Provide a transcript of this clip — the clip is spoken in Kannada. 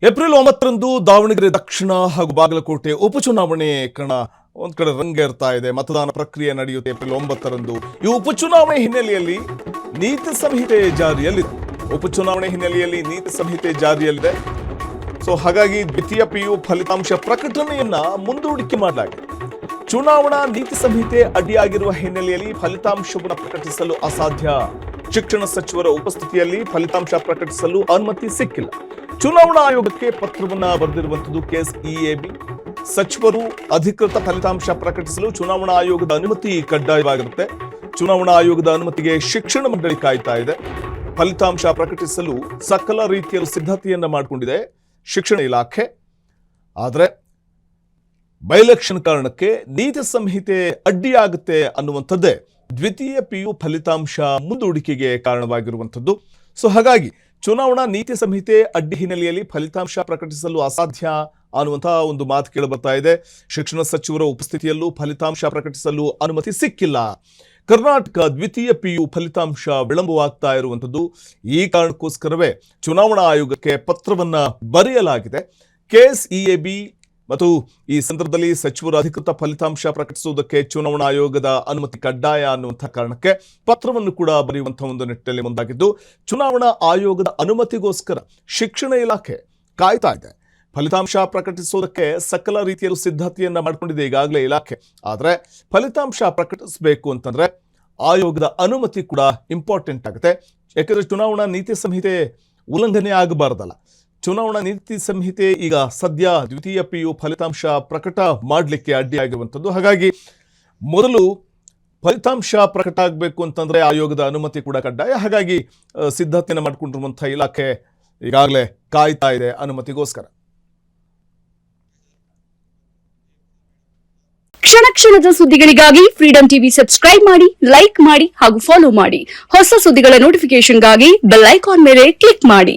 ಏಪ್ರಿಲ್ 9ರಂದು ದಾವಣಗೆರೆ ದಕ್ಷಿಣ ಹಾಗೂ ಬಾಗಲಕೋಟೆ ಉಪಚುನಾವಣೆ ಕಣ ಒಂದ್ ಕಡೆ ರಂಗೇರ್ತಾ ಇದೆ. ಮತದಾನ ಪ್ರಕ್ರಿಯೆ ನಡೆಯುತ್ತೆ ಏಪ್ರಿಲ್ 9ರಂದು. ಈ ಉಪಚುನಾವಣೆ ಹಿನ್ನೆಲೆಯಲ್ಲಿ ನೀತಿ ಸಂಹಿತೆ ಜಾರಿಯಲ್ಲಿದೆ. ಉಪಚುನಾವಣೆ ಹಿನ್ನೆಲೆಯಲ್ಲಿ ನೀತಿ ಸಂಹಿತೆ ಜಾರಿಯಲ್ಲಿದೆ. ಸೊ ಹಾಗಾಗಿ ದ್ವಿತೀಯ ಪಿಯು ಫಲಿತಾಂಶ ಪ್ರಕಟಣೆಯನ್ನ ಮುಂದೂಡಿಕೆ ಮಾಡಲಾಗಿದೆ. ಚುನಾವಣಾ ನೀತಿ ಸಂಹಿತೆ ಅಡ್ಡಿಯಾಗಿರುವ ಹಿನ್ನೆಲೆಯಲ್ಲಿ ಫಲಿತಾಂಶವನ್ನು ಪ್ರಕಟಿಸಲು ಅಸಾಧ್ಯ. ಶಿಕ್ಷಣ ಸಚಿವರ ಉಪಸ್ಥಿತಿಯಲ್ಲಿ ಫಲಿತಾಂಶ ಪ್ರಕಟಿಸಲು ಅನುಮತಿ ಸಿಕ್ಕಿಲ್ಲ. ಚುನಾವಣಾ ಆಯೋಗಕ್ಕೆ ಪತ್ರವನ್ನ ಬರೆದಿರುವಂತದ್ದು ಕೆಎಸ್ಇಎಬಿ. ಸಚಿವರು ಅಧಿಕೃತ ಫಲಿತಾಂಶ ಪ್ರಕಟಿಸಲು ಚುನಾವಣಾ ಆಯೋಗದ ಅನುಮತಿ ಕಡ್ಡಾಯವಾಗಿರುತ್ತೆ. ಚುನಾವಣಾ ಆಯೋಗದ ಅನುಮತಿಗೆ ಶಿಕ್ಷಣ ಮಂಡಳಿ ಕಾಯ್ತಾ ಇದೆ. ಫಲಿತಾಂಶ ಪ್ರಕಟಿಸಲು ಸಕಲ ರೀತಿಯ ಸಿದ್ಧತೆಯನ್ನ ಮಾಡಿಕೊಂಡಿದೆ ಶಿಕ್ಷಣ ಇಲಾಖೆ. ಆದರೆ ಬೈ ಎಲೆಕ್ಷನ್ ಕಾರಣಕ್ಕೆ ನೀತಿ ಸಂಹಿತೆ ಅಡ್ಡಿಯಾಗುತ್ತೆ ಅನ್ನುವಂಥದ್ದೇ ದ್ವಿತೀಯ ಪಿಯು ಫಲಿತಾಂಶ ಮುಂದೂಡಿಕೆಗೆ ಕಾರಣವಾಗಿರುವಂಥದ್ದು. ಸೊ ಹಾಗಾಗಿ ಚುನಾವಣಾ ನೀತಿ ಸಂಹಿತೆ ಅಡ್ಡಿ ಹಿನ್ನೆಲೆಯಲ್ಲಿ ಫಲಿತಾಂಶ ಪ್ರಕಟಿಸಲು ಅಸಾಧ್ಯ ಅನ್ನುವಂತಹ ಒಂದು ಮಾತು ಕೇಳಿ ಬರ್ತಾ ಇದೆ. ಶಿಕ್ಷಣ ಸಚಿವರ ಉಪಸ್ಥಿತಿಯಲ್ಲೂ ಫಲಿತಾಂಶ ಪ್ರಕಟಿಸಲು ಅನುಮತಿ ಸಿಕ್ಕಿಲ್ಲ. ಕರ್ನಾಟಕ ದ್ವಿತೀಯ ಪಿಯು ಫಲಿತಾಂಶ ವಿಳಂಬವಾಗ್ತಾ ಇರುವಂಥದ್ದು. ಈ ಕಾರಣಕ್ಕೋಸ್ಕರವೇ ಚುನಾವಣಾ ಆಯೋಗಕ್ಕೆ ಪತ್ರವನ್ನ ಬರೆಯಲಾಗಿದೆ. ಕೆಎಸ್ಇಎಬಿ ಮತ್ತು ಈ ಸಂದರ್ಭದಲ್ಲಿ ಸಚಿವರು ಅಧಿಕೃತ ಫಲಿತಾಂಶ ಪ್ರಕಟಿಸುವುದಕ್ಕೆ ಚುನಾವಣಾ ಆಯೋಗದ ಅನುಮತಿ ಕಡ್ಡಾಯ ಅನ್ನುವಂತಹ ಕಾರಣಕ್ಕೆ ಪತ್ರವನ್ನು ಕೂಡ ಬರೆಯುವಂತಹ ಒಂದು ನಿಟ್ಟಿನಲ್ಲಿ ಮುಂದಾಗಿದ್ದು, ಚುನಾವಣಾ ಆಯೋಗದ ಅನುಮತಿಗೋಸ್ಕರ ಶಿಕ್ಷಣ ಇಲಾಖೆ ಕಾಯ್ತಾ ಇದೆ. ಫಲಿತಾಂಶ ಪ್ರಕಟಿಸುವುದಕ್ಕೆ ಸಕಲ ರೀತಿಯ ಸಿದ್ಧತೆಯನ್ನ ಮಾಡಿಕೊಂಡಿದೆ ಈಗಾಗಲೇ ಇಲಾಖೆ. ಆದರೆ ಫಲಿತಾಂಶ ಪ್ರಕಟಿಸಬೇಕು ಅಂತಂದ್ರೆ ಆಯೋಗದ ಅನುಮತಿ ಕೂಡ ಇಂಪಾರ್ಟೆಂಟ್ ಆಗುತ್ತೆ. ಯಾಕಂದ್ರೆ ಚುನಾವಣಾ ನೀತಿ ಸಂಹಿತೆ ಉಲ್ಲಂಘನೆ ಆಗಬಾರ್ದಲ್ಲ. ಚುನಾವಣಾ ನೀತಿ ಸಂಹಿತೆ ಈಗ ಸದ್ಯ ದ್ವಿತೀಯ ಪಿಯು ಫಲಿತಾಂಶ ಪ್ರಕಟ ಮಾಡಲಿಕ್ಕೆ ಅಡ್ಡಿಯಾಗಿರುವಂಥದ್ದು. ಹಾಗಾಗಿ ಮೊದಲು ಫಲಿತಾಂಶ ಪ್ರಕಟ ಆಗಬೇಕು ಅಂತಂದ್ರೆ ಆಯೋಗದ ಅನುಮತಿ ಕೂಡ ಕಡ್ಡಾಯ. ಹಾಗಾಗಿ ಸಿದ್ಧತೆಯನ್ನು ಮಾಡಿಕೊಂಡಿರುವಂತಹ ಇಲಾಖೆ ಈಗಾಗಲೇ ಕಾಯ್ತಾ ಇದೆ ಅನುಮತಿಗೋಸ್ಕರ. ಕ್ಷಣ ಕ್ಷಣದ ಸುದ್ದಿಗಳಿಗಾಗಿ ಫ್ರೀಡಂ ಟಿವಿ ಸಬ್ಸ್ಕ್ರೈಬ್ ಮಾಡಿ, ಲೈಕ್ ಮಾಡಿ ಹಾಗೂ ಫಾಲೋ ಮಾಡಿ. ಹೊಸ ಸುದ್ದಿಗಳ ನೋಟಿಫಿಕೇಶನ್ಗಾಗಿ ಬೆಲ್ ಐಕಾನ್ ಮೇಲೆ ಕ್ಲಿಕ್ ಮಾಡಿ.